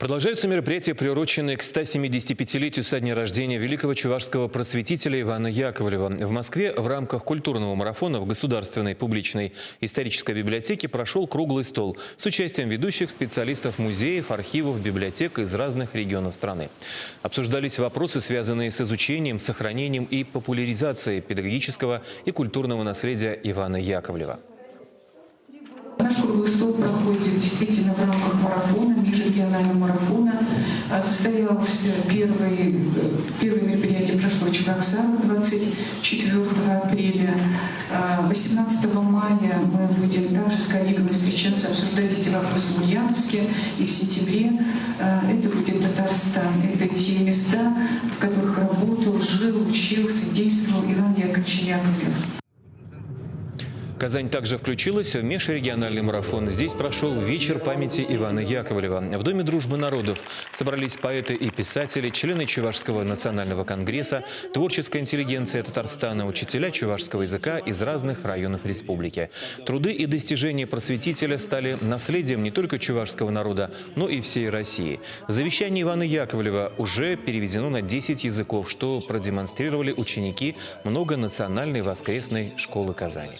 Продолжаются мероприятия, приуроченные к 175-летию со дня рождения великого чувашского просветителя Ивана Яковлева. В Москве в рамках культурного марафона в Государственной публичной исторической библиотеке прошел круглый стол с участием ведущих специалистов музеев, архивов, библиотек из разных регионов страны. Обсуждались вопросы, связанные с изучением, сохранением и популяризацией педагогического и культурного наследия Ивана Яковлева. Наш круглый стол проходит действительно в рамках марафона, межрегионального марафона. Состоялось первое мероприятие прошло в Чебоксарах 24 апреля. 18 мая мы будем также с коллегами встречаться, обсуждать эти вопросы в Ульяновске. И в сентябре это будет Татарстан. Это те места, в которых работал, жил, учился, действовал Иван Яковлевич Яковлев. Казань также включилась в межрегиональный марафон. Здесь прошел вечер памяти Ивана Яковлева. В Доме дружбы народов собрались поэты и писатели, члены Чувашского национального конгресса, творческая интеллигенция Татарстана, учителя чувашского языка из разных районов республики. Труды и достижения просветителя стали наследием не только чувашского народа, но и всей России. Завещание Ивана Яковлева уже переведено на 10 языков, что продемонстрировали ученики многонациональной воскресной школы Казани.